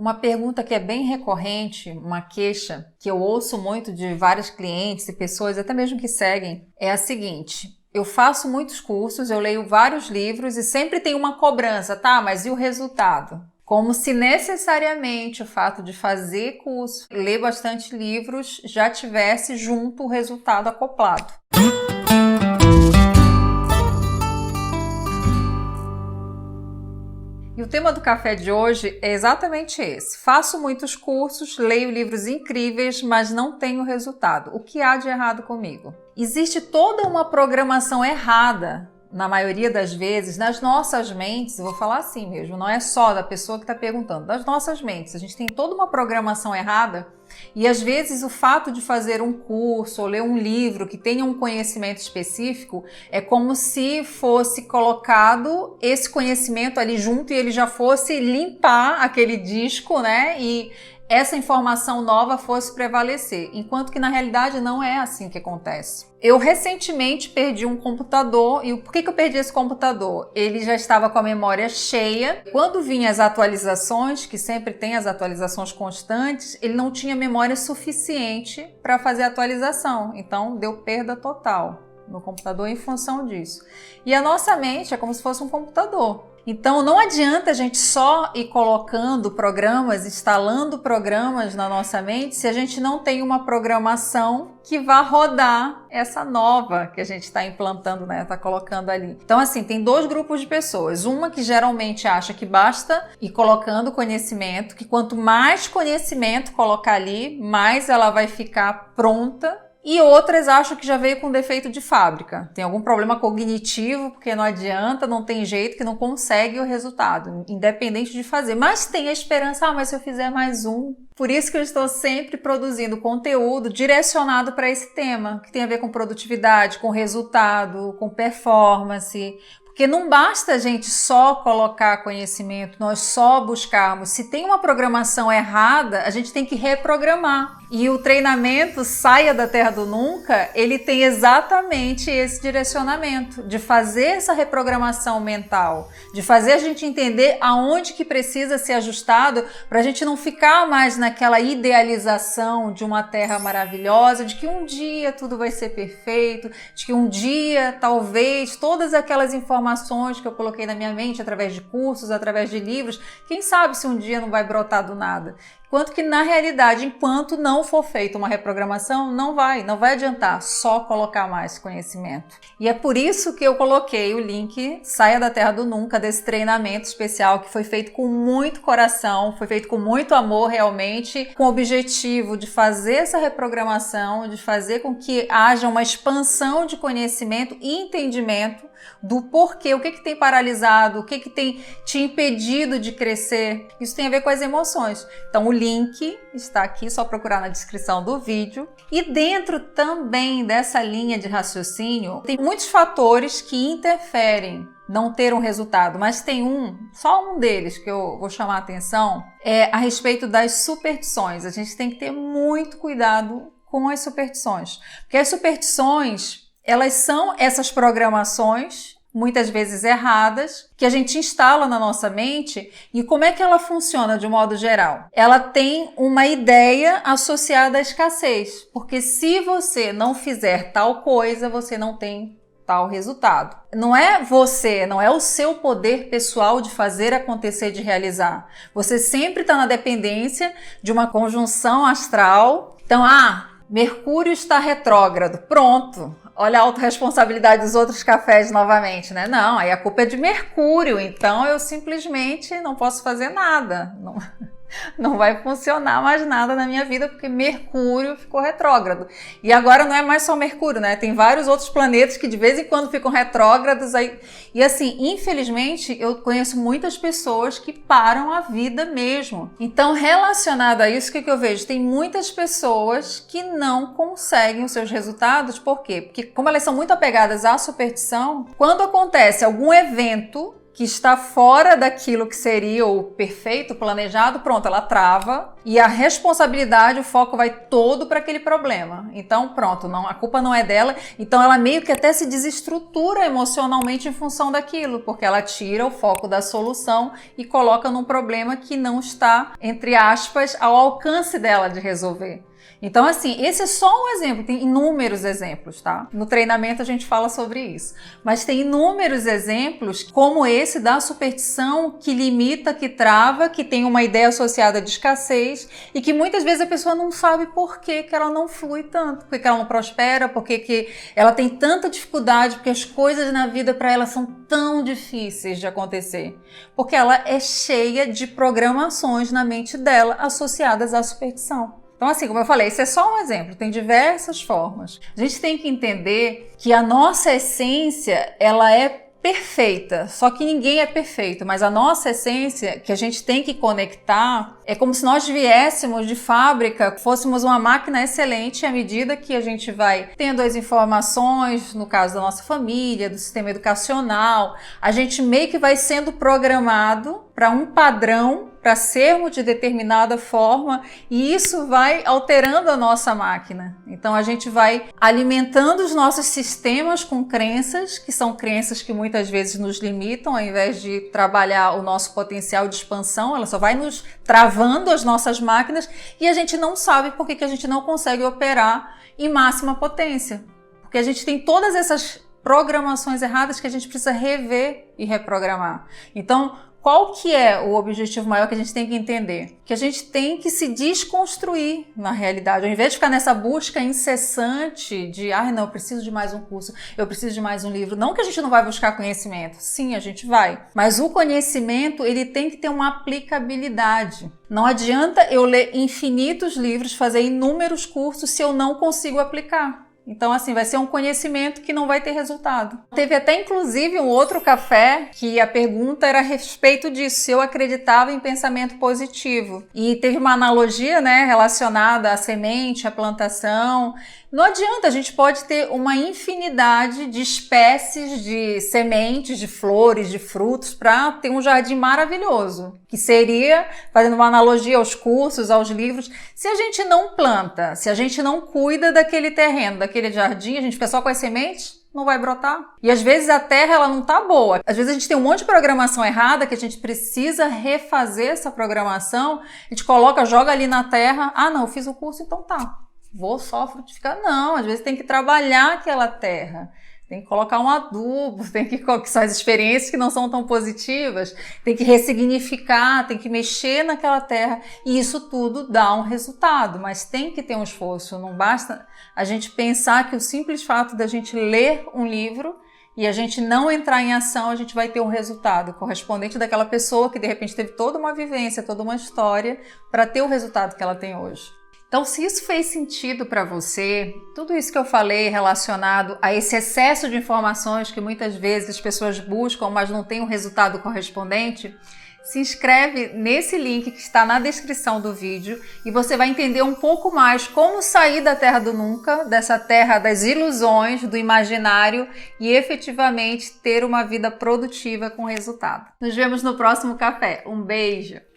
Uma pergunta que é bem recorrente, uma queixa que eu ouço muito de vários clientes e pessoas, até mesmo que seguem, é a seguinte: eu faço muitos cursos, eu leio vários livros e sempre tem uma cobrança, tá? Mas e o resultado? Como se necessariamente o fato de fazer curso, ler bastante livros, já tivesse junto o resultado acoplado. E o tema do café de hoje é exatamente esse. Faço muitos cursos, leio livros incríveis, mas não tenho resultado. O que há de errado comigo? Existe toda uma programação errada, na maioria das vezes, nas nossas mentes, eu vou falar assim mesmo, não é só da pessoa que está perguntando, das nossas mentes. A gente tem toda uma programação errada e às vezes o fato de fazer um curso ou ler um livro que tenha um conhecimento específico é como se fosse colocado esse conhecimento ali junto e ele já fosse limpar aquele disco, né? E essa informação nova fosse prevalecer, enquanto que na realidade não é assim que acontece. Eu recentemente perdi um computador e por que eu perdi esse computador? Ele já estava com a memória cheia. Quando vinham as atualizações, que sempre tem as atualizações constantes, ele não tinha memória suficiente para fazer a atualização, então deu perda total no computador em função disso. E a nossa mente é como se fosse um computador. Então não adianta a gente só ir colocando programas, instalando programas na nossa mente se a gente não tem uma programação que vá rodar essa nova que a gente está implantando, né? Está colocando ali. Então assim, tem dois grupos de pessoas. Uma que geralmente acha que basta ir colocando conhecimento, que quanto mais conhecimento colocar ali, mais ela vai ficar pronta. E outras acham que já veio com defeito de fábrica. Tem algum problema cognitivo, porque não adianta, não tem jeito, que não consegue o resultado, independente de fazer. Mas tem a esperança, mas se eu fizer mais um. Por isso que eu estou sempre produzindo conteúdo direcionado para esse tema, que tem a ver com produtividade, com resultado, com performance. Porque não basta a gente só colocar conhecimento, nós só buscarmos. Se tem uma programação errada, a gente tem que reprogramar. E o treinamento Saia da Terra do Nunca, ele tem exatamente esse direcionamento, de fazer essa reprogramação mental, de fazer a gente entender aonde que precisa ser ajustado para a gente não ficar mais naquela idealização de uma terra maravilhosa, de que um dia tudo vai ser perfeito, de que um dia, talvez, todas aquelas informações que eu coloquei na minha mente através de cursos, através de livros, quem sabe se um dia não vai brotar do nada. Quanto que na realidade, enquanto não for feita uma reprogramação, não vai adiantar só colocar mais conhecimento. E é por isso que eu coloquei o link Saia da Terra do Nunca, desse treinamento especial que foi feito com muito coração, foi feito com muito amor realmente, com o objetivo de fazer essa reprogramação, de fazer com que haja uma expansão de conhecimento e entendimento do porquê, o que tem paralisado, o que tem te impedido de crescer. Isso tem a ver com as emoções. Então o link está aqui, só procurar na descrição do vídeo. E dentro também dessa linha de raciocínio, tem muitos fatores que interferem não ter um resultado, mas tem só um deles que eu vou chamar a atenção, é a respeito das superstições. A gente tem que ter muito cuidado com as superstições, porque as superstições, elas são essas programações, muitas vezes erradas, que a gente instala na nossa mente. E como é que ela funciona de modo geral? Ela tem uma ideia associada à escassez, porque se você não fizer tal coisa, você não tem tal resultado. Não é você, não é o seu poder pessoal de fazer acontecer, de realizar. Você sempre está na dependência de uma conjunção astral. Então, Mercúrio está retrógrado. Pronto. Olha a autorresponsabilidade dos outros cafés novamente, né? Não, aí a culpa é de Mercúrio, então eu simplesmente não posso fazer nada. Não vai funcionar mais nada na minha vida porque Mercúrio ficou retrógrado. E agora não é mais só Mercúrio, né? Tem vários outros planetas que de vez em quando ficam retrógrados. E assim, infelizmente, eu conheço muitas pessoas que param a vida mesmo. Então, relacionado a isso, o que eu vejo? Tem muitas pessoas que não conseguem os seus resultados. Por quê? Porque como elas são muito apegadas à superstição, quando acontece algum evento que está fora daquilo que seria o perfeito, planejado, pronto, ela trava e a responsabilidade, o foco vai todo para aquele problema. Então, pronto, não, a culpa não é dela. Então, ela meio que até se desestrutura emocionalmente em função daquilo, porque ela tira o foco da solução e coloca num problema que não está, entre aspas, ao alcance dela de resolver. Então, assim, esse é só um exemplo, tem inúmeros exemplos, tá? No treinamento a gente fala sobre isso. Mas tem inúmeros exemplos, como esse da superstição, que limita, que trava, que tem uma ideia associada de escassez e que muitas vezes a pessoa não sabe por que ela não flui tanto, por que ela não prospera, por que ela tem tanta dificuldade, porque as coisas na vida para ela são tão difíceis de acontecer. Porque ela é cheia de programações na mente dela associadas à superstição. Então, assim, como eu falei, esse é só um exemplo, tem diversas formas. A gente tem que entender que a nossa essência, ela é perfeita, só que ninguém é perfeito, mas a nossa essência, que a gente tem que conectar, é como se nós viéssemos de fábrica, fôssemos uma máquina excelente, à medida que a gente vai tendo as informações, no caso da nossa família, do sistema educacional, a gente meio que vai sendo programado para um padrão, para sermos de determinada forma, e isso vai alterando a nossa máquina. Então a gente vai alimentando os nossos sistemas com crenças, que são crenças que muitas vezes nos limitam, ao invés de trabalhar o nosso potencial de expansão, ela só vai nos travando as nossas máquinas e a gente não sabe por que a gente não consegue operar em máxima potência. Porque a gente tem todas essas programações erradas que a gente precisa rever e reprogramar. Então, qual que é o objetivo maior que a gente tem que entender? Que a gente tem que se desconstruir na realidade. Ao invés de ficar nessa busca incessante de não, eu preciso de mais um curso, eu preciso de mais um livro. Não que a gente não vai buscar conhecimento. Sim, a gente vai. Mas o conhecimento, ele tem que ter uma aplicabilidade. Não adianta eu ler infinitos livros, fazer inúmeros cursos se eu não consigo aplicar. Então, assim, vai ser um conhecimento que não vai ter resultado. Teve até, inclusive, um outro café que a pergunta era a respeito disso, se eu acreditava em pensamento positivo. E teve uma analogia, né, relacionada à semente, à plantação. Não adianta, a gente pode ter uma infinidade de espécies de sementes, de flores, de frutos para ter um jardim maravilhoso, que seria, fazendo uma analogia aos cursos, aos livros, se a gente não planta, se a gente não cuida daquele terreno, daquele jardim, a gente fica só com as sementes, não vai brotar. E às vezes a terra ela não tá boa. Às vezes a gente tem um monte de programação errada que a gente precisa refazer essa programação, a gente coloca, joga ali na terra, não, eu fiz o curso, então tá. Vou só frutificar? Não, às vezes tem que trabalhar aquela terra, tem que colocar um adubo, que são as experiências que não são tão positivas, tem que ressignificar, tem que mexer naquela terra e isso tudo dá um resultado, mas tem que ter um esforço, não basta a gente pensar que o simples fato da gente ler um livro e a gente não entrar em ação, a gente vai ter um resultado correspondente daquela pessoa que de repente teve toda uma vivência, toda uma história para ter o resultado que ela tem hoje. Então, se isso fez sentido para você, tudo isso que eu falei relacionado a esse excesso de informações que muitas vezes as pessoas buscam, mas não tem um resultado correspondente, se inscreve nesse link que está na descrição do vídeo e você vai entender um pouco mais como sair da terra do nunca, dessa terra das ilusões, do imaginário e efetivamente ter uma vida produtiva com resultado. Nos vemos no próximo café. Um beijo!